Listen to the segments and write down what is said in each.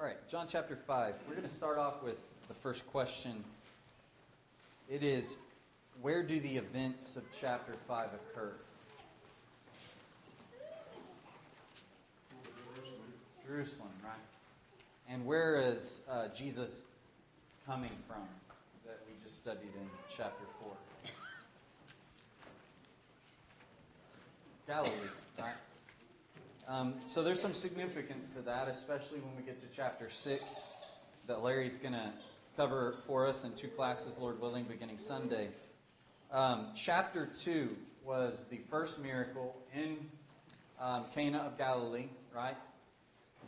All right, John chapter 5. We're going to start off with the first question. It is, where do the events of chapter 5 occur? Jerusalem, right? And where is Jesus coming from that we just studied in chapter 4? Galilee, right? So there's some significance to that, especially when we get to chapter 6, that Larry's going to cover for us in 2 classes, Lord willing, beginning Sunday. Chapter 2 was the first miracle in Cana of Galilee, right?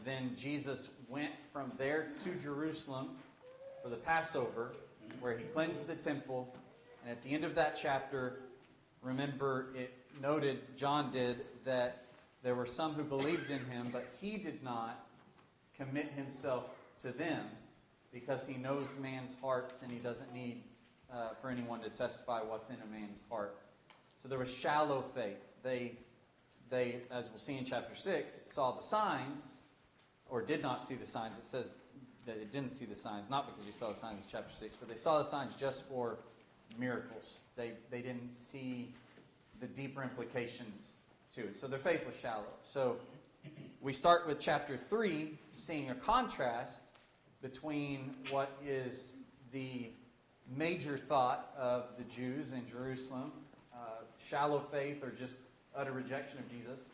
Then Jesus went from there to Jerusalem for the Passover, where he cleansed the temple. And at the end of that chapter, remember, it noted, John did, that there were some who believed in him, but he did not commit himself to them because he knows man's hearts and he doesn't need for anyone to testify what's in a man's heart. So there was shallow faith. They, as we'll see in chapter 6, saw the signs, or did not see the signs. It says that it didn't see the signs, not because you saw the signs in chapter 6, but they saw the signs just for miracles. They didn't see the deeper implications to it. So their faith was shallow. So we start with chapter 3, seeing a contrast between what is the major thought of the Jews in Jerusalem, shallow faith or just utter rejection of Jesus,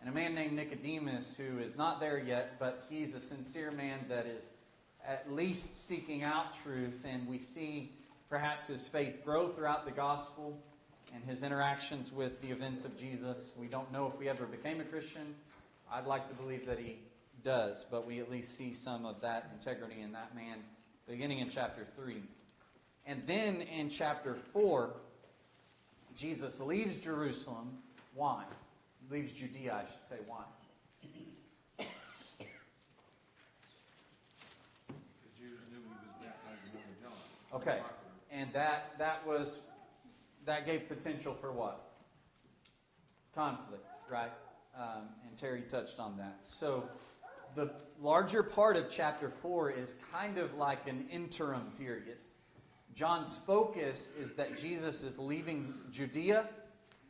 and a man named Nicodemus who is not there yet, but he's a sincere man that is at least seeking out truth, and we see perhaps his faith grow throughout the gospel and his interactions with the events of Jesus. We don't know if he ever became a Christian. I'd like to believe that he does, but we at least see some of that integrity in that man beginning in chapter 3. And then in chapter 4, Jesus leaves Jerusalem. Why? Leaves Judea, I should say. Why? The Jews knew he was baptizing under John. Okay, and that gave potential for what? Conflict, right? And Terry touched on that. So the larger part of chapter 4 is kind of like an interim period. John's focus is that Jesus is leaving Judea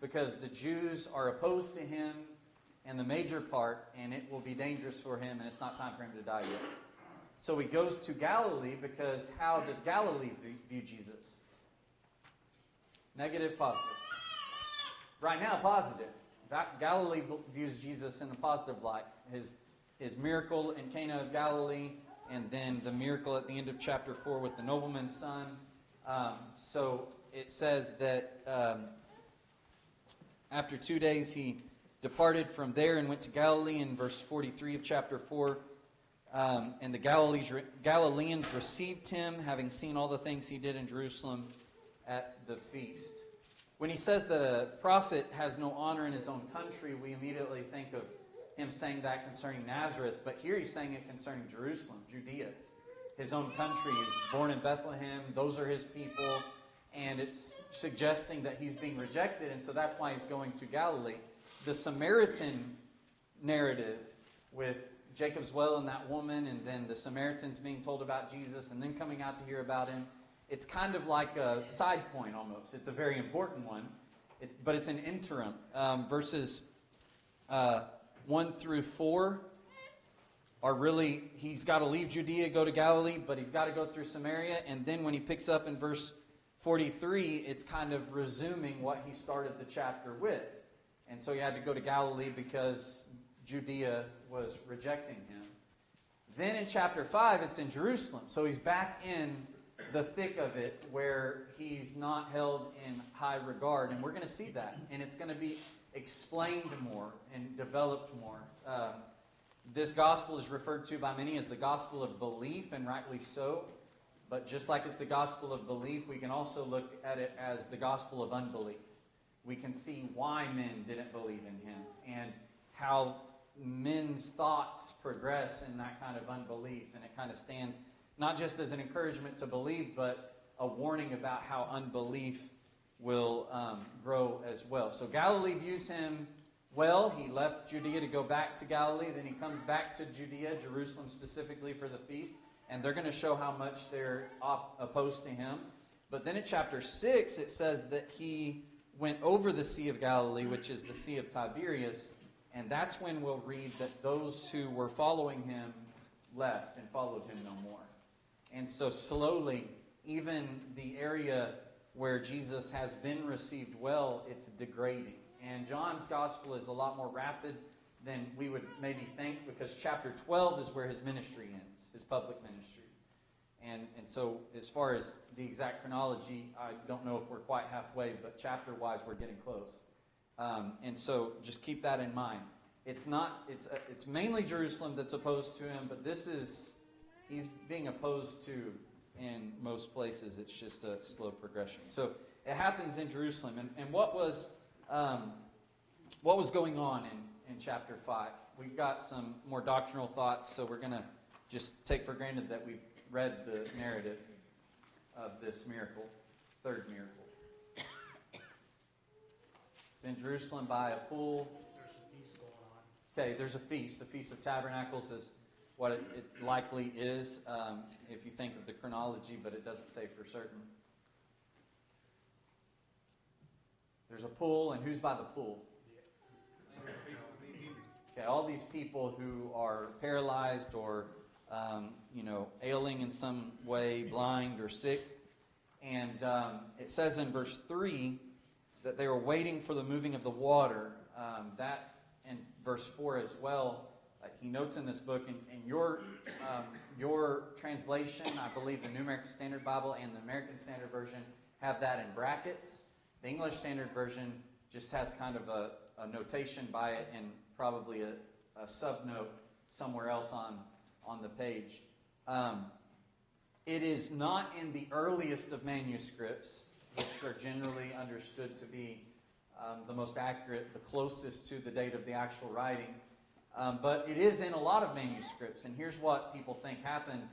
because the Jews are opposed to him and the major part, and it will be dangerous for him, and it's not time for him to die yet. So he goes to Galilee because how does Galilee view Jesus? Negative, positive. Right now, positive. Galilee views Jesus in a positive light. His miracle in Cana of Galilee, and then the miracle at the end of chapter 4 with the nobleman's son. So it says that after 2 days he departed from there and went to Galilee in verse 43 of chapter 4. And the Galileans received him, having seen all the things he did in Jerusalem at the feast. When he says that a prophet has no honor in his own country, we immediately think of him saying that concerning Nazareth. But here he's saying it concerning Jerusalem, Judea. His own country. He's born in Bethlehem. Those are his people. And it's suggesting that he's being rejected. And so that's why he's going to Galilee. The Samaritan narrative with Jacob's well and that woman, and then the Samaritans being told about Jesus and then coming out to hear about him, it's kind of like a side point almost. It's a very important one, but it's an interim. Verses 1 through 4 are really, he's got to leave Judea, go to Galilee, but he's got to go through Samaria. And then when he picks up in verse 43, it's kind of resuming what he started the chapter with. And so he had to go to Galilee because Judea was rejecting him. Then in chapter 5, it's in Jerusalem. So he's back in the thick of it where he's not held in high regard. And we're going to see that. And it's going to be explained more and developed more. This gospel is referred to by many as the gospel of belief, and rightly so. But just like it's the gospel of belief, we can also look at it as the gospel of unbelief. We can see why men didn't believe in him and how men's thoughts progress in that kind of unbelief. And it kind of stands not just as an encouragement to believe, but a warning about how unbelief will grow as well. So Galilee views him well. He left Judea to go back to Galilee. Then he comes back to Judea, Jerusalem specifically for the feast. And they're going to show how much they're opposed to him. But then in chapter 6, it says that he went over the Sea of Galilee, which is the Sea of Tiberias. And that's when we'll read that those who were following him left and followed him no more. And so slowly, even the area where Jesus has been received well, it's degrading. And John's gospel is a lot more rapid than we would maybe think, because chapter 12 is where his ministry ends, his public ministry. And so as far as the exact chronology, I don't know if we're quite halfway, but chapter-wise we're getting close. And so just keep that in mind. It's mainly Jerusalem that's opposed to him, but he's being opposed to in most places. It's just a slow progression. So it happens in Jerusalem. And what was going on in chapter 5? We've got some more doctrinal thoughts, so we're going to just take for granted that we've read the narrative of this miracle, third miracle. It's in Jerusalem by a pool. There's a feast going on. Okay, there's a feast. The Feast of Tabernacles is what it likely is, if you think of the chronology, but it doesn't say for certain. There's a pool, and who's by the pool? Okay, all these people who are paralyzed or ailing in some way, blind or sick. And it says in verse 3 that they were waiting for the moving of the water. That in verse 4 as well. He notes in this book, in your translation, I believe the New American Standard Bible and the American Standard Version have that in brackets. The English Standard Version just has kind of a notation by it and probably a subnote somewhere else on the page. It is not in the earliest of manuscripts, which are generally understood to be the most accurate, the closest to the date of the actual writing. But it is in a lot of manuscripts. And here's what people think happened.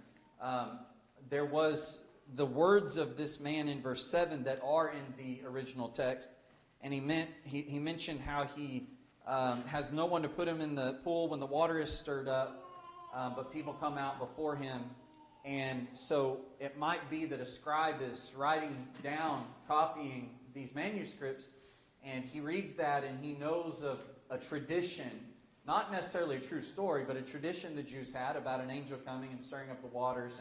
There was the words of this man in verse 7 that are in the original text. And he mentioned how he has no one to put him in the pool when the water is stirred up, but people come out before him. And so it might be that a scribe is writing down, copying these manuscripts, and he reads that and he knows of a tradition, not necessarily a true story, but a tradition the Jews had about an angel coming and stirring up the waters,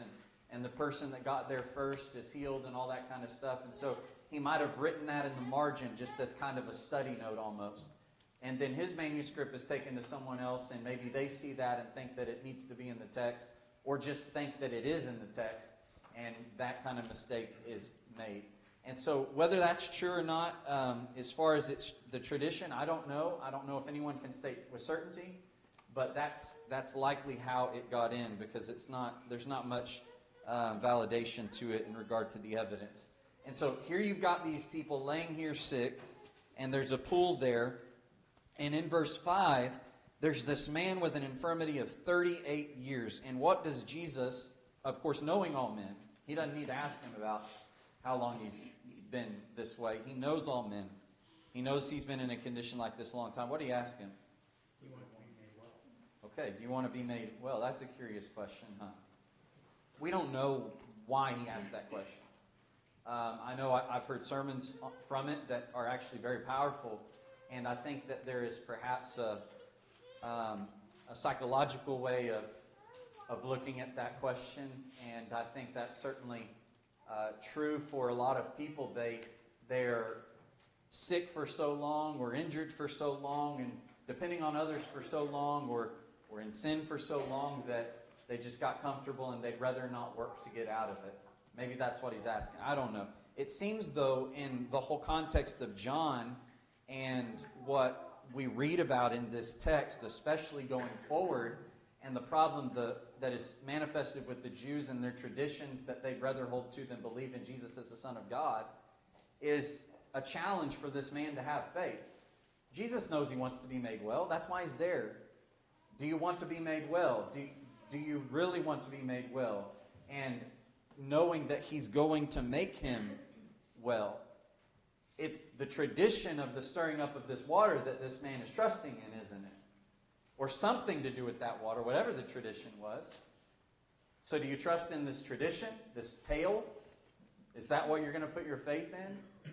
and the person that got there first is healed and all that kind of stuff. And so he might have written that in the margin just as kind of a study note almost. And then his manuscript is taken to someone else, and maybe they see that and think that it needs to be in the text, or just think that it is in the text, and that kind of mistake is made. And so whether that's true or not, as far as it's the tradition, I don't know. I don't know if anyone can state with certainty, but that's likely how it got in, because there's not much validation to it in regard to the evidence. And so here you've got these people laying here sick, and there's a pool there. And in verse 5, there's this man with an infirmity of 38 years. And what does Jesus, of course, knowing all men, he doesn't need to ask him about how long he's been this way. He knows all men. He knows he's been in a condition like this a long time. What do you ask him? He wanted to be made well. Okay, do you want to be made well? That's a curious question, huh? We don't know why he asked that question. I know I've heard sermons from it that are actually very powerful, and I think that there is perhaps a psychological way of looking at that question, and I think that's certainly true for a lot of people. They're sick for so long, or injured for so long, and depending on others for so long, or in sin for so long that they just got comfortable and they'd rather not work to get out of it. Maybe that's what he's asking. I don't know. It seems, though, in the whole context of John and what we read about in this text, especially going forward, and the problem that is manifested with the Jews and their traditions that they'd rather hold to than believe in Jesus as the Son of God, is a challenge for this man to have faith. Jesus knows he wants to be made well. That's why he's there. Do you want to be made well? Do you really want to be made well? And knowing that he's going to make him well. it's the tradition of the stirring up of this water that this man is trusting in, isn't it? Or something to do with that water, whatever the tradition was. So do you trust in this tradition, this tale? Is that what you're going to put your faith in?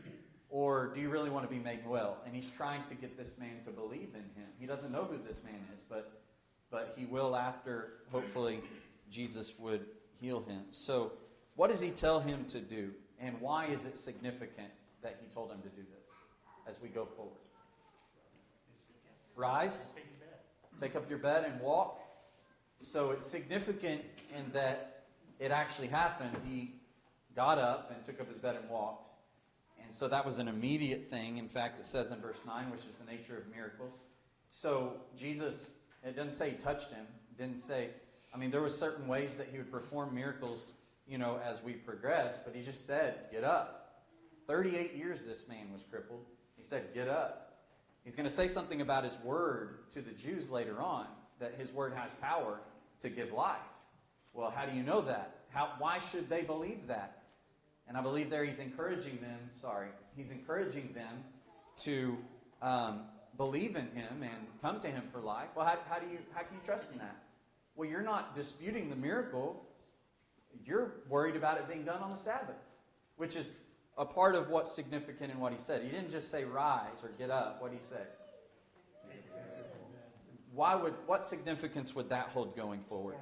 Or do you really want to be made well? And he's trying to get this man to believe in him. He doesn't know who this man is, but he will after, hopefully, Jesus would heal him. So what does he tell him to do? And why is it significant that he told him to do this as we go forward? Rise, Take your bed. take up your bed and walk. So it's significant in that it actually happened. He got up and took up his bed and walked. And so that was an immediate thing. In fact, it says in verse 9, which is the nature of miracles. So Jesus, it doesn't say he touched him. It didn't say, there were certain ways that he would perform miracles, as we progress. But he just said, get up. 38 years this man was crippled. He said, get up. He's going to say something about his word to the Jews later on, that his word has power to give life. Well, how do you know that? Why should they believe that? And I believe there he's encouraging them to believe in him and come to him for life. Well, how can you trust in that? Well, you're not disputing the miracle. You're worried about it being done on the Sabbath, which is a part of what's significant in what he said. He didn't just say rise or get up. What did he say? What significance would that hold going forward?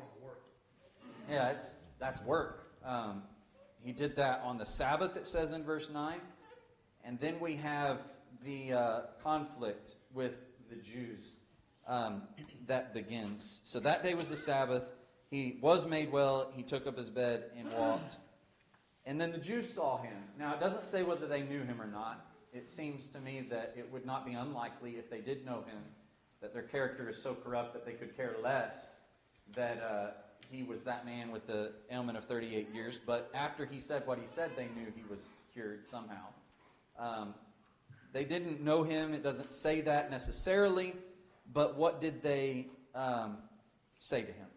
Yeah, that's work. He did that on the Sabbath, it says in verse 9. And then we have the conflict with the Jews that begins. So that day was the Sabbath. He was made well. He took up his bed and walked. And then the Jews saw him. Now, it doesn't say whether they knew him or not. It seems to me that it would not be unlikely if they did know him, that their character is so corrupt that they could care less that he was that man with the ailment of 38 years. But after he said what he said, they knew he was cured somehow. They didn't know him. It doesn't say that necessarily. But what did they say to him?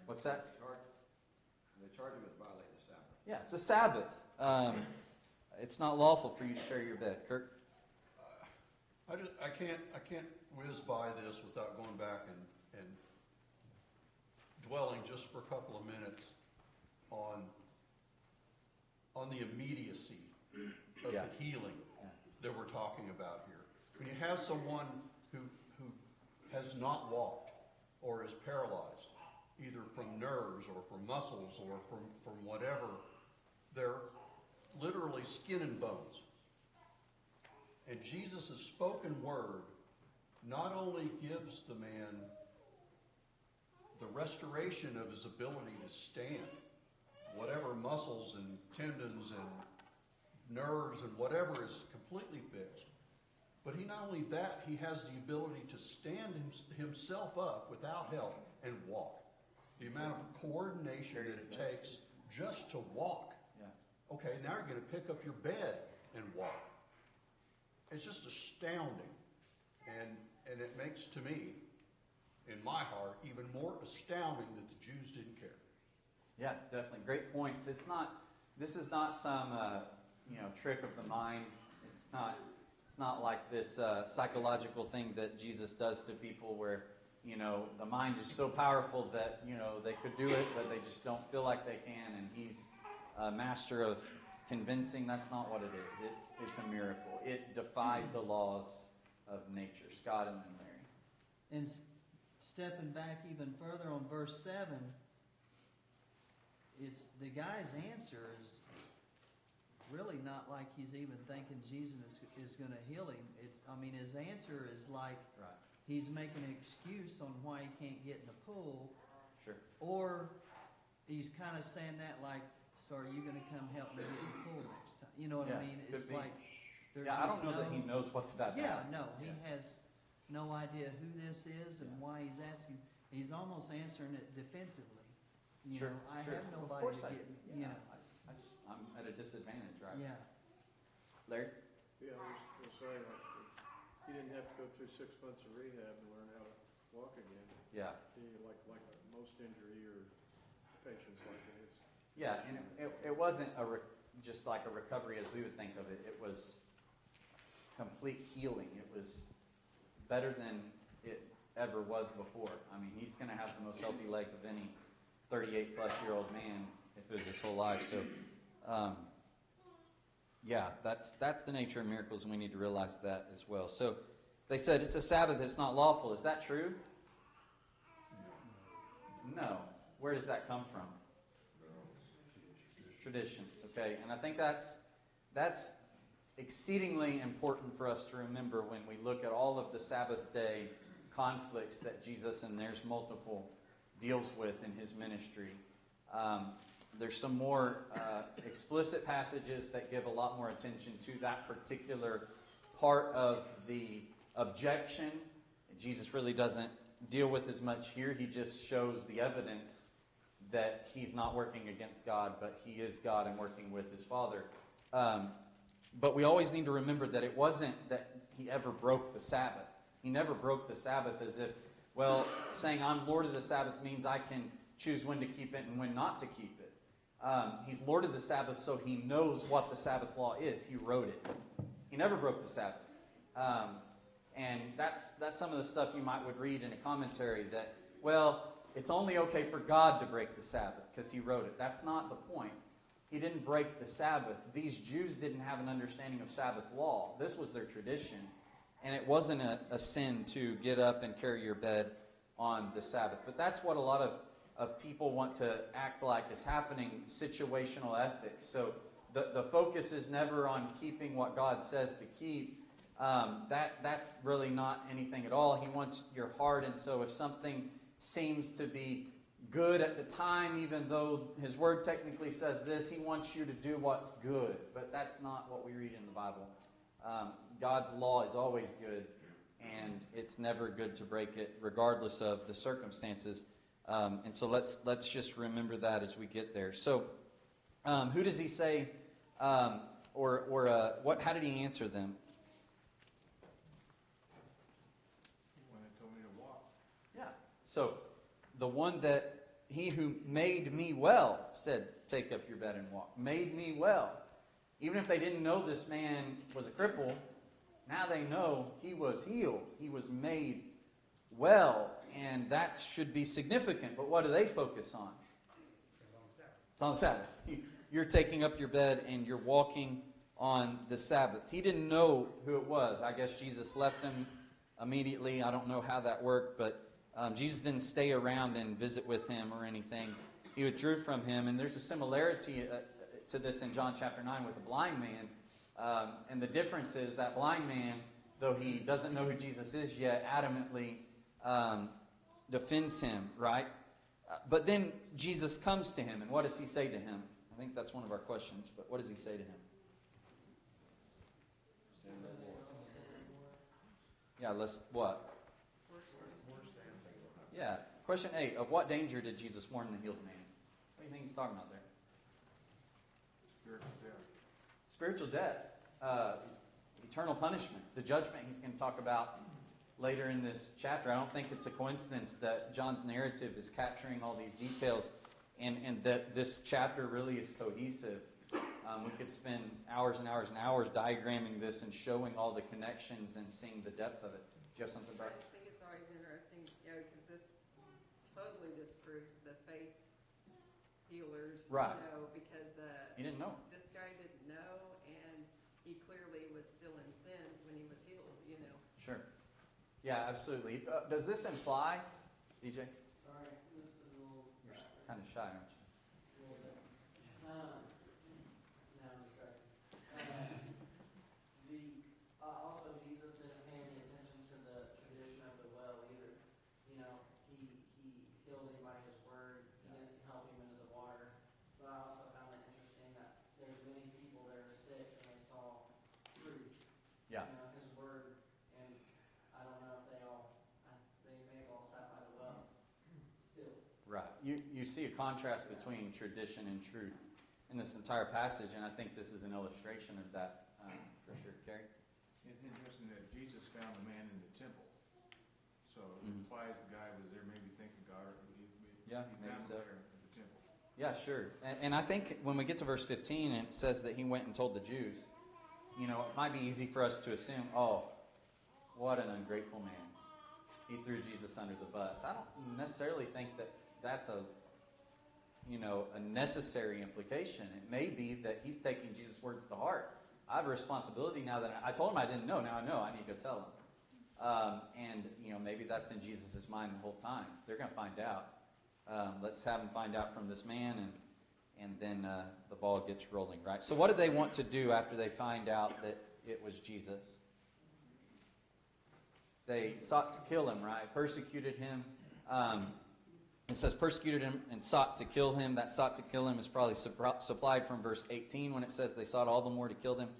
What's that? They charge him with violating the Sabbath. Yeah, it's a Sabbath. It's not lawful for you to carry your bed. Kirk? I can't whiz by this without going back and dwelling just for a couple of minutes on the immediacy of the healing that we're talking about here. When you have someone who has not walked or is paralyzed, either from nerves or from muscles or from whatever, they're literally skin and bones. And Jesus' spoken word not only gives the man the restoration of his ability to stand, whatever muscles and tendons and nerves and whatever is completely fixed, but he not only that, he has the ability to stand himself up without help and walk. The amount of coordination that it takes just to walk. Yeah. Okay, now you're going to pick up your bed and walk. It's just astounding. And it makes to me, in my heart, even more astounding that the Jews didn't care. Yeah, definitely. Great points. This is not some, trick of the mind. It's not like this psychological thing that Jesus does to people where, the mind is so powerful that, they could do it, but they just don't feel like they can. And he's a master of convincing. That's not what it is. It's a miracle. It defied the laws of nature. Scott and then Larry. And stepping back even further on verse 7, it's the guy's answer is really not like he's even thinking Jesus is going to heal him. His answer is like he's making an excuse on why he can't get in the pool. Sure. Or he's kind of saying that like, so are you going to come help me get in the pool next time? You know what I mean? It's like there's I don't know that he knows what's about that. Yeah, no, he has no idea who this is and why he's asking. He's almost answering it defensively. Sure. I have nobody to get. I'm at a disadvantage, right? Yeah. Larry? Yeah, I was going to say, he didn't have to go through 6 months of rehab to learn how to walk again. Yeah. Like most injury or patients like this. Yeah, and it wasn't just like a recovery as we would think of it. It was complete healing. It was better than it ever was before. I mean, he's going to have the most healthy legs of any 38-plus-year-old man if it was his whole life. So, yeah, that's the nature of miracles, and we need to realize that as well. So, they said it's a Sabbath, it's not lawful. Is that true? No. Where does that come from? Traditions, okay? And I think that's exceedingly important for us to remember when we look at all of the Sabbath day conflicts that Jesus, and there's multiple, deals with in his ministry. There's some more explicit passages that give a lot more attention to that particular part of the objection. Jesus really doesn't deal with as much here. He just shows the evidence that he's not working against God, but he is God and working with his Father. But we always need to remember that it wasn't that he ever broke the Sabbath. He never broke the Sabbath as if, well, saying I'm Lord of the Sabbath means I can choose when to keep it and when not to keep it. He's Lord of the Sabbath, so he knows what the Sabbath law is. He wrote it. He never broke the Sabbath. And that's some of the stuff you would read in a commentary that, well, it's only okay for God to break the Sabbath because he wrote it. That's not the point. He didn't break the Sabbath. These Jews didn't have an understanding of Sabbath law. This was their tradition. And it wasn't a sin to get up and carry your bed on the Sabbath. But that's what a lot of people want to act like is happening, situational ethics. So the focus is never on keeping what God says to keep. That's really not anything at all. He wants your heart. And so if something seems to be good at the time, even though his word technically says this, he wants you to do what's good. But that's not what we read in the Bible. God's law is always good, and it's never good to break it, regardless of the circumstances. And so let's just remember that as we get there. So, who does he say, what? How did he answer them? When they told me to walk. Yeah. So, the one that he who made me well said, "Take up your bed and walk." Made me well. Even if they didn't know this man was a cripple, now they know he was healed. He was made well. And that should be significant. But what do they focus on? It's on the Sabbath. You're taking up your bed and you're walking on the Sabbath. He didn't know who it was. I guess Jesus left him immediately. I don't know how that worked, but Jesus didn't stay around and visit with him or anything. He withdrew from him. And there's a similarity to this in John chapter 9 with the blind man. And the difference is that blind man, though he doesn't know who Jesus is yet, adamantly defends him, right? But then Jesus comes to him, and what does he say to him? I think that's one of our questions, but what does he say to him? Yeah, what? Yeah, question 8. Of what danger did Jesus warn the healed man? What do you think he's talking about there? Spiritual death. Eternal punishment. The judgment he's going to talk about later in this chapter. I don't think it's a coincidence that John's narrative is capturing all these details and that this chapter really is cohesive. We could spend hours and hours and hours diagramming this and showing all the connections and seeing the depth of it. Do you have something, Bart? I just think it's always interesting, because this totally disproves the faith healers, Right. Because He didn't know. this guy didn't know, and he clearly was still in sins when he was healed, Sure. Yeah, absolutely. Does this imply, DJ? Sorry, this is a little. You're kind of shy, aren't you? A little bit. Now I'm distracted. Also, Jesus didn't pay any attention to the tradition of the well either. He healed him by his word. He didn't help him into the water. So I also found it interesting that there's many people that are sick and they saw truth. Yeah. His word, and I don't know if they may have all sat by the well still. Right. You see a contrast between tradition and truth in this entire passage, and I think this is an illustration of that for sure. Gary? It's interesting that Jesus found the man in the temple. So it Mhm. implies the guy was there maybe thinking God, or he Yeah, found maybe him so. there at the temple. Yeah, sure. And I think when we get to verse 15, it says that he went and told the Jews. You know, it might be easy for us to assume, oh, what an ungrateful man. He threw Jesus under the bus. I don't necessarily think that that's a necessary implication. It may be that he's taking Jesus' words to heart. I have a responsibility now that I told him I didn't know. Now I know. I need to go tell him. And maybe that's in Jesus' mind the whole time. They're going to find out. Let's have them find out from this man, and then the ball gets rolling, right? So what did they want to do after they find out that it was Jesus? They sought to kill him, right? Persecuted him. It says persecuted him and sought to kill him. That sought to kill him is probably supplied from verse 18 when it says they sought all the more to kill them.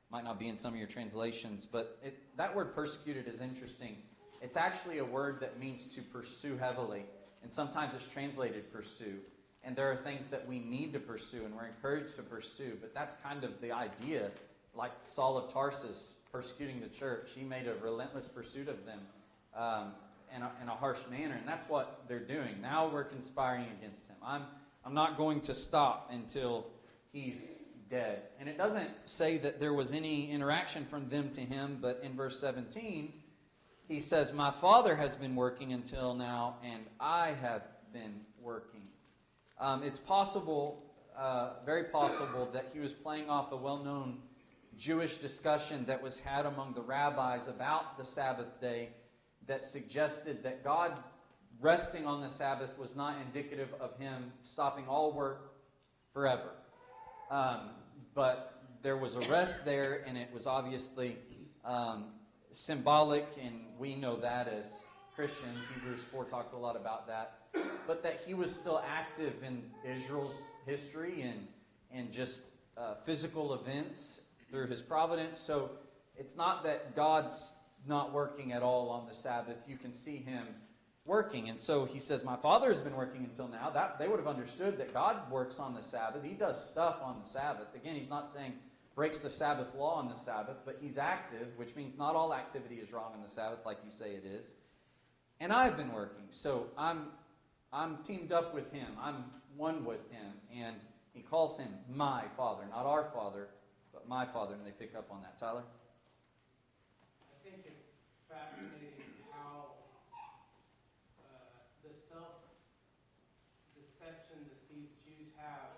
Might not be in some of your translations, but that word persecuted is interesting. It's actually a word that means to pursue heavily, and sometimes it's translated pursue. And there are things that we need to pursue, and we're encouraged to pursue, but that's kind of the idea. Like Saul of Tarsus persecuting the church, he made a relentless pursuit of them in a harsh manner, and that's what they're doing. Now we're conspiring against him. I'm not going to stop until he's dead. And it doesn't say that there was any interaction from them to him, but in verse 17, he says, my Father has been working until now, and I have been working. It's possible, very possible, that he was playing off a well-known Jewish discussion that was had among the rabbis about the Sabbath day that suggested that God resting on the Sabbath was not indicative of him stopping all work forever. But there was a rest there, and it was obviously symbolic, and we know that as Christians. Hebrews 4 talks a lot about that. But that he was still active in Israel's history and just physical events through his providence. So it's not that God's not working at all on the Sabbath. You can see him working. And so he says, my Father has been working until now. That they would have understood that God works on the Sabbath. He does stuff on the Sabbath. Again, he's not saying breaks the Sabbath law on the Sabbath, but he's active, which means not all activity is wrong on the Sabbath like you say it is. And I've been working. So I'm teamed up with him. I'm one with him. And he calls him my Father, not our Father, but my Father. And they pick up on that. Tyler? I think it's fascinating how the self-deception that these Jews have,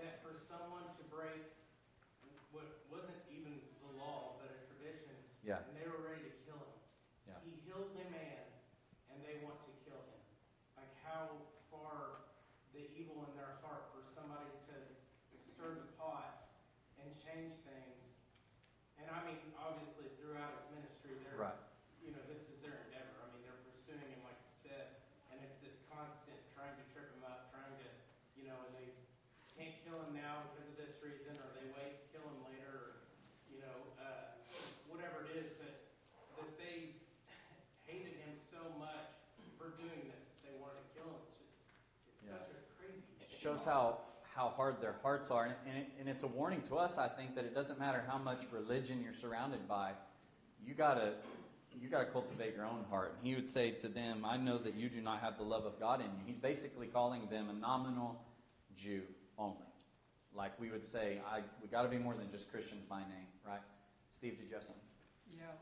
that for someone to break what wasn't even the law, but a tradition, Yeah. and they were ready to kill him. Yeah. He heals a man, and they want to kill him. Like how far the evil in their heart for somebody to stir the pot and change things. And I mean, obviously, throughout his ministry, Right. this is their endeavor. I mean, they're pursuing him, like you said, and it's this constant trying to trip him up, trying to, and they can't kill him now because of this reason, or they wait to kill him later, or, whatever it is, but that they hated him so much for doing this, that they wanted to kill him. It's Yeah. such a crazy. It shows how hard their hearts are. And it's a warning to us, I think, that it doesn't matter how much religion you're surrounded by. You gotta cultivate your own heart. And he would say to them, I know that you do not have the love of God in you. He's basically calling them a nominal Jew only. Like we would say, we got to be more than just Christians by name, right? Steve, did you have something? Yeah,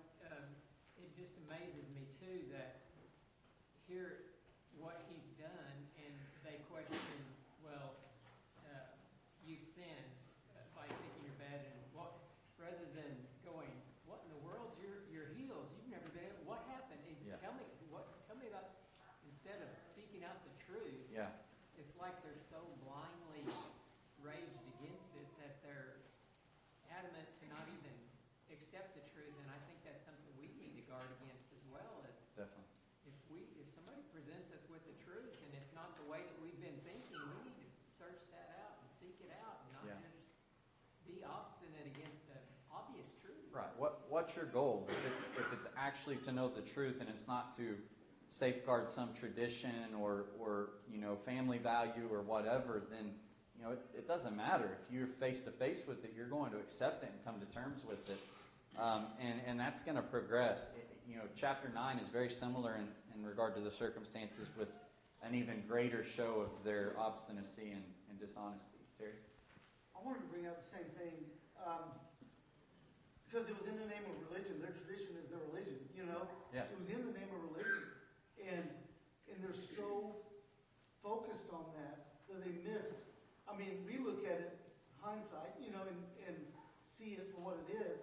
it just amazes me too that here what he's done, and they question, well, you sinned by taking your bed, and what, rather than going, what in the world, you're healed, you've never been, what happened? And Yeah. tell me about, instead of seeking out the truth, Yeah. it's like they're so blindly raged against it that they're adamant to not even accept the truth. And I think that's something we need to guard against as well. As Definitely. if somebody presents us with the truth and it's not the way that we've been thinking, we need to search that out and seek it out, and not Yeah. just be obstinate against an obvious truth. Right. What's your goal? If it's actually to know the truth and it's not to safeguard some tradition or family value or whatever, then it doesn't matter. If you're face to face with it, you're going to accept it and come to terms with it, and that's going to progress. Chapter 9 is very similar in regard to the circumstances with an even greater show of their obstinacy and dishonesty. Terry? I wanted to bring out the same thing, because it was in the name of religion. Their tradition is their religion, you know? Yeah. It was in the name of religion. And they're so focused on that they missed. I mean, we look at it, hindsight, you know, and see it for what it is.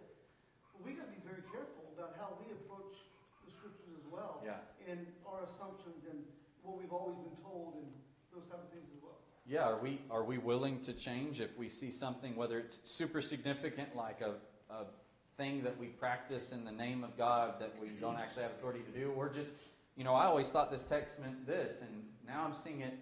But we got to be very careful about how we approach the scriptures as well. Yeah. And our assumptions and what we've always been told and those type of things as well. Yeah, are we willing to change if we see something, whether it's super significant, like a thing that we practice in the name of God that we don't actually have authority to do, or just, you know, I always thought this text meant this, and now I'm seeing it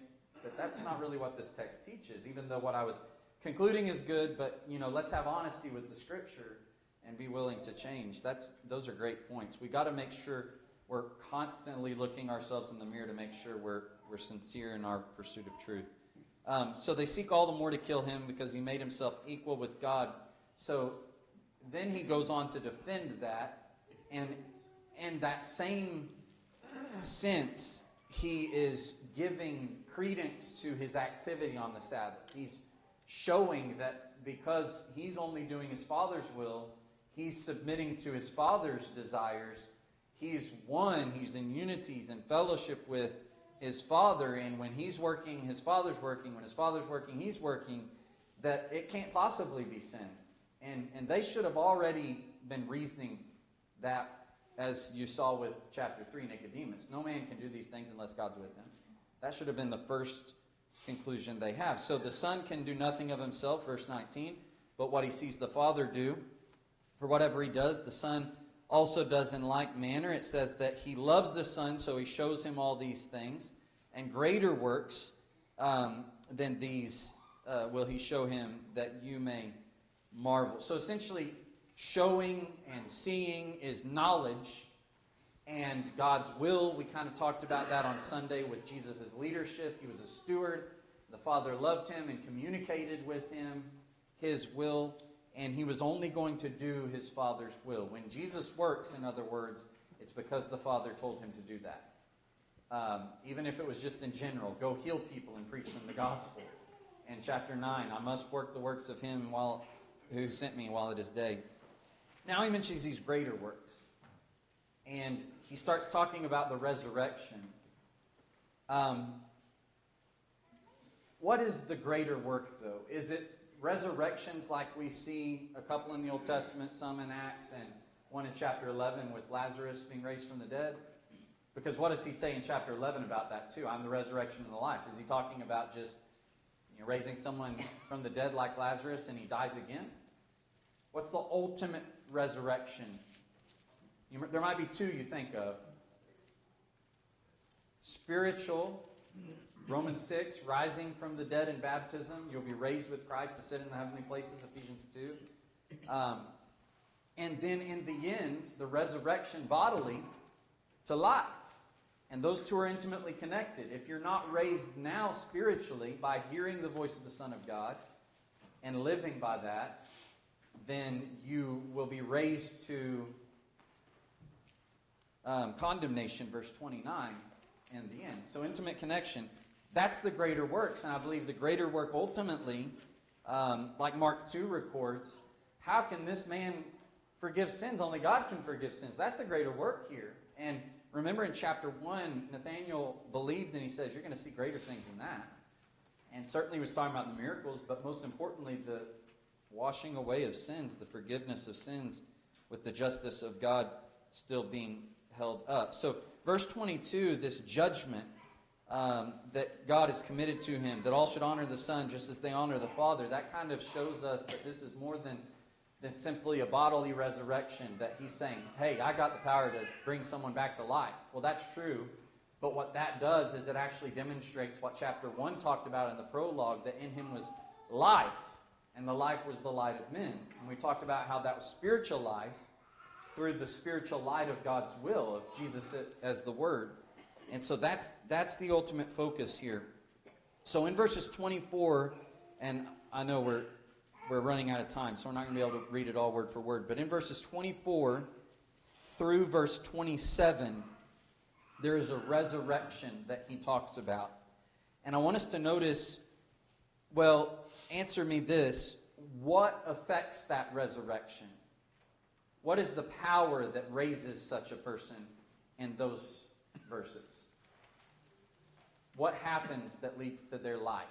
that that's not really what this text teaches, even though what I was concluding is good, but, you know, let's have honesty with the Scripture and be willing to change. Those are great points. We got to make sure we're constantly looking ourselves in the mirror to make sure we're sincere in our pursuit of truth. So they seek all the more to kill him because he made himself equal with God. So then he goes on to defend that, and in that same sense, he is giving credence to his activity on the Sabbath. He's showing that because he's only doing his Father's will, he's submitting to his Father's desires. He's one, he's in unity, he's in fellowship with his Father, and when he's working, his Father's working. When his Father's working, he's working. That it can't possibly be sin. And they should have already been reasoning that, as you saw with chapter 3, Nicodemus. No man can do these things unless God's with him. That should have been the first conclusion they have. So the Son can do nothing of himself, verse 19, but what he sees the Father do. For whatever he does, the Son also does in like manner. It says that he loves the Son, so he shows him all these things. And greater works than these will he show him, that you may marvel. So essentially, showing and seeing is knowledge and God's will. We kind of talked about that on Sunday with Jesus' leadership. He was a steward. The Father loved him and communicated with him his will, and he was only going to do his Father's will. When Jesus works, in other words, it's because the Father told him to do that. Even if it was just in general, go heal people and preach them the gospel. In chapter 9, I must work the works of him who sent me while it is day. Now he mentions these greater works. And he starts talking about the resurrection. What is the greater work, though? Is it resurrections like we see a couple in the Old Testament, some in Acts, and one in chapter 11 with Lazarus being raised from the dead? Because what does he say in chapter 11 about that too? I'm the resurrection and the life. Is he talking about just raising someone from the dead like Lazarus and he dies again? What's the ultimate resurrection? There might be two you think of. Spiritual, Romans 6, rising from the dead in baptism. You'll be raised with Christ to sit in the heavenly places, Ephesians 2. And then in the end, the resurrection bodily to life. And those two are intimately connected. If you're not raised now spiritually by hearing the voice of the Son of God and living by that, then you will be raised to condemnation, verse 29, in the end. So intimate connection. That's the greater works. And I believe the greater work ultimately, like Mark 2 records, how can this man forgive sins? Only God can forgive sins. That's the greater work here. And remember in chapter 1, Nathanael believed, and he says, you're going to see greater things than that. And certainly he was talking about the miracles, but most importantly, the washing away of sins, the forgiveness of sins, with the justice of God still being held up. So verse 22, this judgment that God is committed to him, that all should honor the Son just as they honor the Father, that kind of shows us that this is more than simply a bodily resurrection, that he's saying, hey, I got the power to bring someone back to life. Well, that's true, but what that does is it actually demonstrates what chapter 1 talked about in the prologue, that in him was life, and the life was the light of men. And we talked about how that was spiritual life through the spiritual light of God's will, of Jesus as the Word. And so that's the ultimate focus here. So in verses 24, and I know we're running out of time, so we're not going to be able to read it all word for word. But in verses 24 through verse 27, there is a resurrection that he talks about. And I want us to notice, well, answer me this, what affects that resurrection? What is the power that raises such a person in those verses? What happens that leads to their life?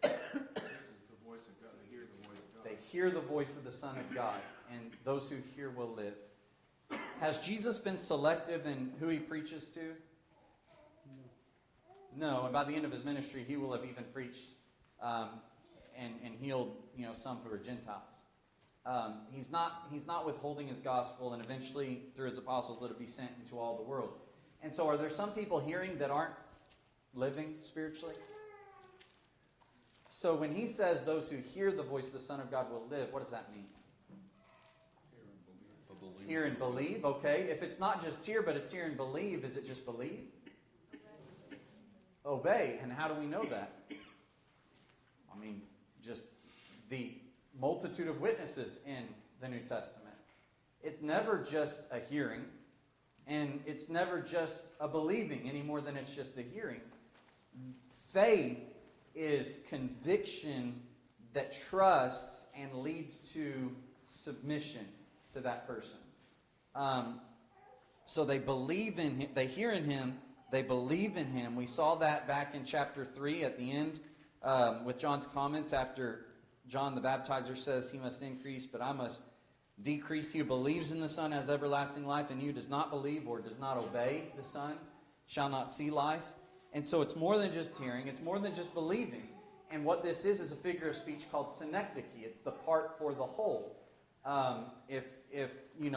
This is the voice of God. They hear the voice of God. They hear the voice of the Son of God, and those who hear will live. Has Jesus been selective in who he preaches to? No. And by the end of his ministry, he will have even preached and healed, some who are Gentiles. He's not withholding his gospel, and eventually, through his apostles, it'll be sent into all the world. And so, are there some people hearing that aren't living spiritually? So when he says those who hear the voice of the Son of God will live, what does that mean? Hear and believe, okay. If it's not just hear, but it's hear and believe, is it just believe? Obey. And how do we know that? I mean, just the multitude of witnesses in the New Testament. It's never just a hearing, and it's never just a believing any more than it's just a hearing. Faith is conviction that trusts and leads to submission to that person. So they believe in him, they hear in him, they believe in him. We saw that back in chapter 3 at the end with John's comments after John the Baptizer says he must increase, but I must decrease. He who believes in the Son has everlasting life, and he who does not believe or does not obey the Son shall not see life. And so it's more than just hearing, it's more than just believing. And what this is a figure of speech called synecdoche. It's the part for the whole. If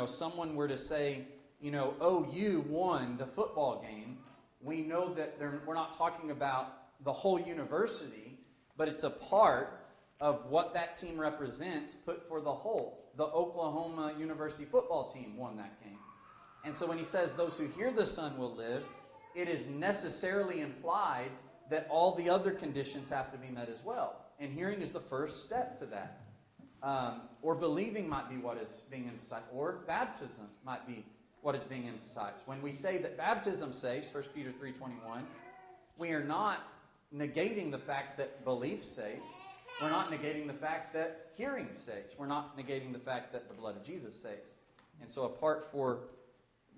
someone were to say, OU won the football game, we know that we're not talking about the whole university, but it's a part of what that team represents put for the whole. The Oklahoma University football team won that game. And so when he says those who hear the Son will live, it is necessarily implied that all the other conditions have to be met as well. And hearing is the first step to that. Or believing might be what is being emphasized. Or baptism might be what is being emphasized. When we say that baptism saves, 1 Peter 3:21, we are not negating the fact that belief saves. We're not negating the fact that hearing saves. We're not negating the fact that the blood of Jesus saves. And so a part for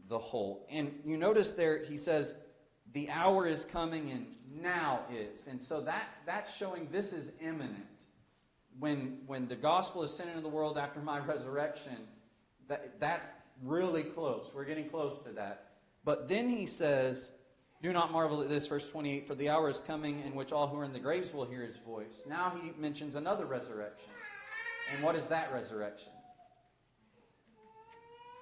the whole. And you notice there, he says, the hour is coming and now is. And so that's showing this is imminent. When the gospel is sent into the world after my resurrection, that's really close. We're getting close to that. But then he says, do not marvel at this, verse 28, for the hour is coming in which all who are in the graves will hear his voice. Now he mentions another resurrection. And what is that resurrection?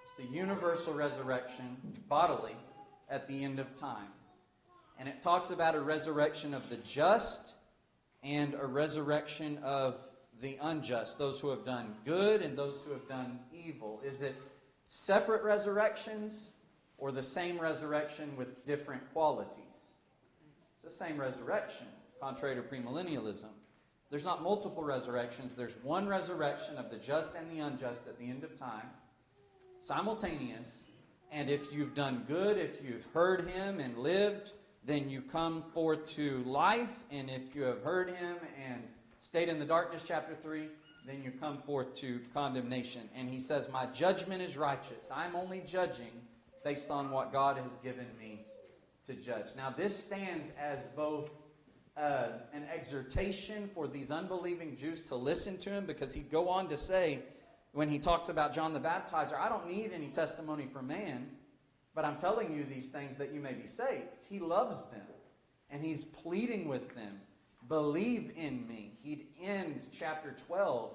It's the universal resurrection, bodily, at the end of time. And it talks about a resurrection of the just and a resurrection of the unjust, those who have done good and those who have done evil. Is it separate resurrections or the same resurrection with different qualities? It's the same resurrection, contrary to premillennialism. There's not multiple resurrections. There's one resurrection of the just and the unjust at the end of time, simultaneous. And if you've done good, if you've heard him and lived, then you come forth to life. And if you have heard him and stayed in the darkness, chapter 3, then you come forth to condemnation. And he says, my judgment is righteous. I'm only judging based on what God has given me to judge. Now, this stands as both an exhortation for these unbelieving Jews to listen to him, because he'd go on to say, when he talks about John the Baptizer, I don't need any testimony from man, but I'm telling you these things that you may be saved. He loves them, and he's pleading with them. Believe in me. He'd end chapter 12,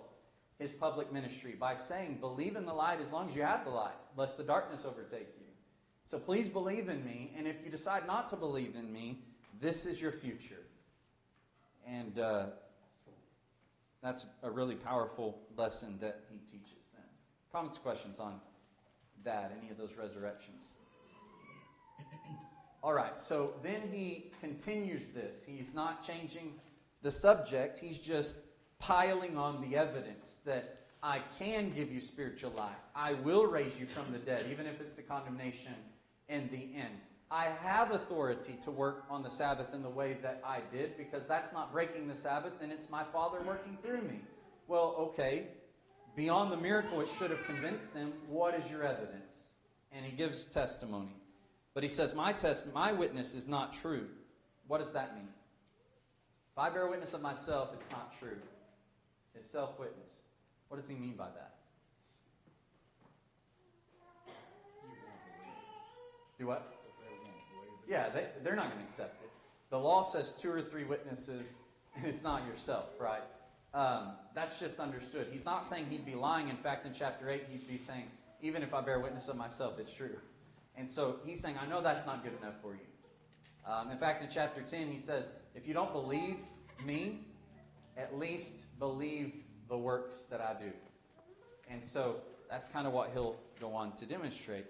his public ministry, by saying, believe in the light as long as you have the light, lest the darkness overtake you. So please believe in me, and if you decide not to believe in me, this is your future. And that's a really powerful lesson that he teaches them. Comments, questions on that, any of those resurrections? All right, so then he continues this. He's not changing the subject. He's just piling on the evidence that I can give you spiritual life. I will raise you from the dead, even if it's the condemnation in the end. I have authority to work on the Sabbath in the way that I did, because that's not breaking the Sabbath, and it's my Father working through me. Well, okay, beyond the miracle, it should have convinced them, what is your evidence? And he gives testimony. But he says, my witness is not true. What does that mean? If I bear witness of myself, it's not true. It's self-witness. What does he mean by that? Do what? Yeah, they're not going to accept it. The law says 2 or 3 witnesses, and it's not yourself, right? That's just understood. He's not saying he'd be lying. In fact, in chapter 8, he'd be saying, even if I bear witness of myself, it's true. And so he's saying, I know that's not good enough for you. In fact, in chapter 10, he says, if you don't believe me, at least believe the works that I do. And so that's kind of what he'll go on to demonstrate.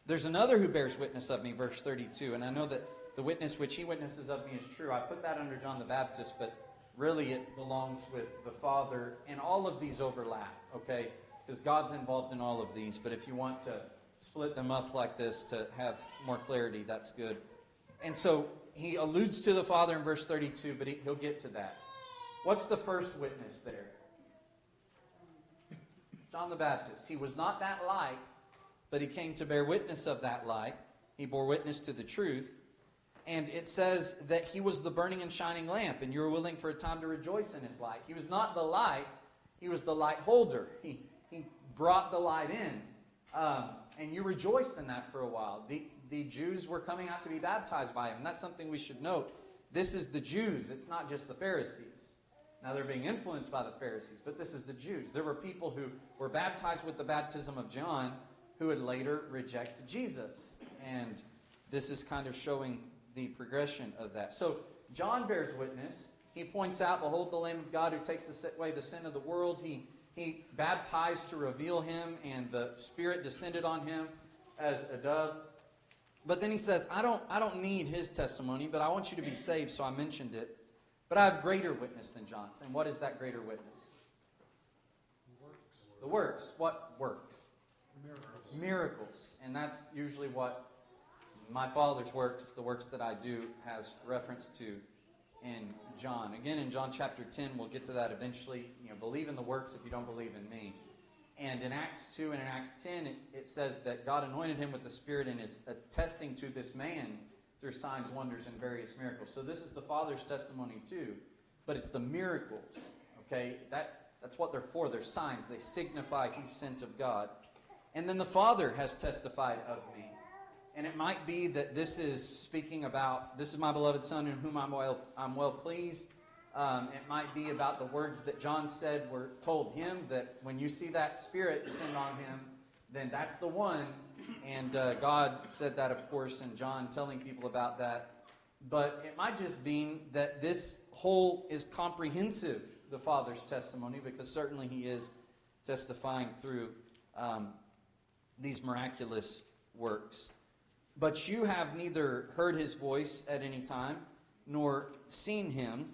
There's another who bears witness of me, verse 32, and I know that the witness which he witnesses of me is true. I put that under John the Baptist, but really it belongs with the Father, and all of these overlap, okay? Because God's involved in all of these, but if you want to split them up like this to have more clarity, that's good. And so he alludes to the Father in verse 32, but he'll get to that. What's the first witness there? John the Baptist. He was not that light, but he came to bear witness of that light. He bore witness to the truth. And it says that he was the burning and shining lamp, and you were willing for a time to rejoice in his light. He was not the light, he was the light holder. He brought the light in. And you rejoiced in that for a while. The Jews were coming out to be baptized by him. And that's something we should note. This is the Jews. It's not just the Pharisees. Now they're being influenced by the Pharisees, but this is the Jews. There were people who were baptized with the baptism of John who would later reject Jesus. And this is kind of showing the progression of that. So John bears witness. He points out, behold the Lamb of God who takes away the sin of the world. He baptized to reveal him, and the Spirit descended on him as a dove. But then he says, I don't need his testimony, but I want you to be saved, so I mentioned it. But I have greater witness than John's. And what is that greater witness? The works. What works? Miracles. And that's usually what my Father's works, the works that I do, has reference to in John. Again, in John chapter 10, we'll get to that eventually. Believe in the works if you don't believe in me. And in Acts 2 and in Acts 10, it says that God anointed him with the Spirit and is attesting to this man through signs, wonders, and various miracles. So this is the Father's testimony too. But it's the miracles, okay? That's what they're for. They're signs. They signify he's sent of God. And then the Father has testified of me. And it might be that this is speaking about, this is my beloved Son in whom I'm well pleased. It might be about the words that John said were told him, that when you see that Spirit descend on him, then that's the one. And God said that, of course, in John, telling people about that. But it might just be that this whole is comprehensive, the Father's testimony, because certainly he is testifying through these miraculous works. But you have neither heard his voice at any time, nor seen him,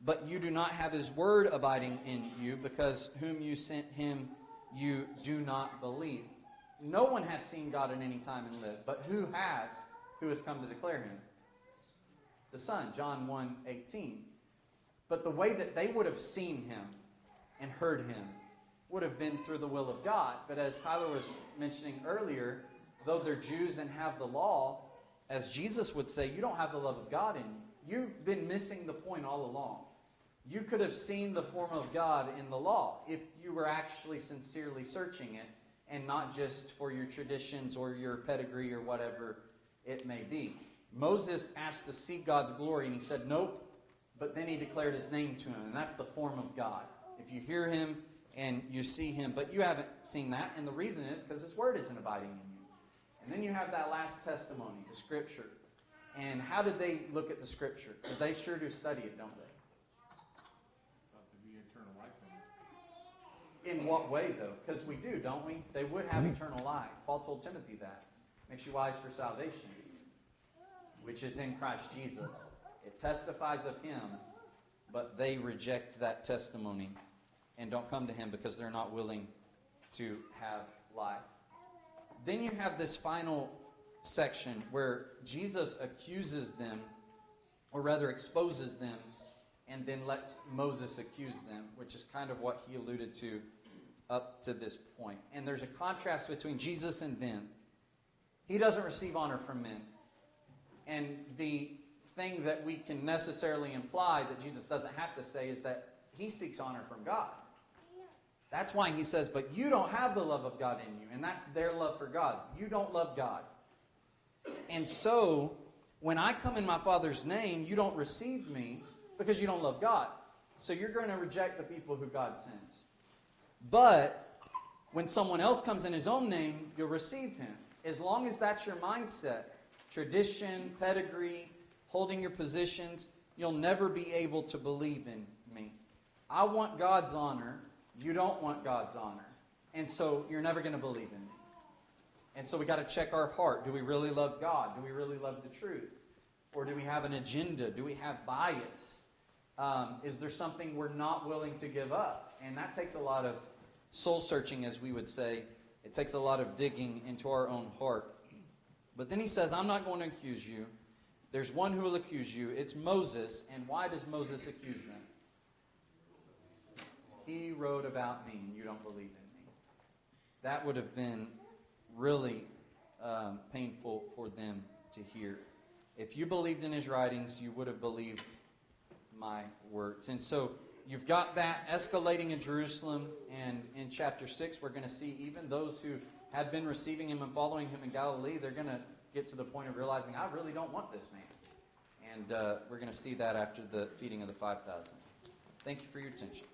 but you do not have his word abiding in you, because whom you sent him you do not believe. No one has seen God at any time and lived, but who has come to declare him? The Son, John 1:18. But the way that they would have seen him and heard him would have been through the will of God. But as Tyler was mentioning earlier, though they're Jews and have the law, as Jesus would say, you don't have the love of God in you. You've been missing the point all along. You could have seen the form of God in the law if you were actually sincerely searching it, and not just for your traditions or your pedigree or whatever it may be. Moses asked to see God's glory, and he said, nope. But then he declared his name to him, and that's the form of God. If you hear him and you see him, but you haven't seen that, and the reason is because his word isn't abiding in you. And then you have that last testimony, the Scripture. And how did they look at the Scripture? Because they sure do study it, don't they? Thought to be eternal life in it. In what way, though? Because we do, don't we? They would have eternal life. Paul told Timothy that. Makes you wise for salvation, which is in Christ Jesus. It testifies of him, but they reject that testimony and don't come to him because they're not willing to have life. Then you have this final section where Jesus accuses them, or rather exposes them, and then lets Moses accuse them, which is kind of what he alluded to up to this point. And there's a contrast between Jesus and them. He doesn't receive honor from men. And the thing that we can necessarily imply that Jesus doesn't have to say is that he seeks honor from God. That's why he says, but you don't have the love of God in you. And that's their love for God. You don't love God. And so, when I come in my Father's name, you don't receive me because you don't love God. So you're going to reject the people who God sends. But when someone else comes in his own name, you'll receive him. As long as that's your mindset, tradition, pedigree, holding your positions, you'll never be able to believe in me. I want God's honor. You don't want God's honor. And so you're never going to believe in me. And so we got to check our heart. Do we really love God? Do we really love the truth? Or do we have an agenda? Do we have bias? Is there something we're not willing to give up? And that takes a lot of soul searching, as we would say. It takes a lot of digging into our own heart. But then he says, I'm not going to accuse you. There's one who will accuse you. It's Moses. And why does Moses accuse them? He wrote about me and you don't believe in me. That would have been really painful for them to hear. If you believed in his writings, you would have believed my words. And so you've got that escalating in Jerusalem. And in chapter 6, we're going to see even those who had been receiving him and following him in Galilee, they're going to get to the point of realizing, I really don't want this man. And we're going to see that after the feeding of the 5,000. Thank you for your attention.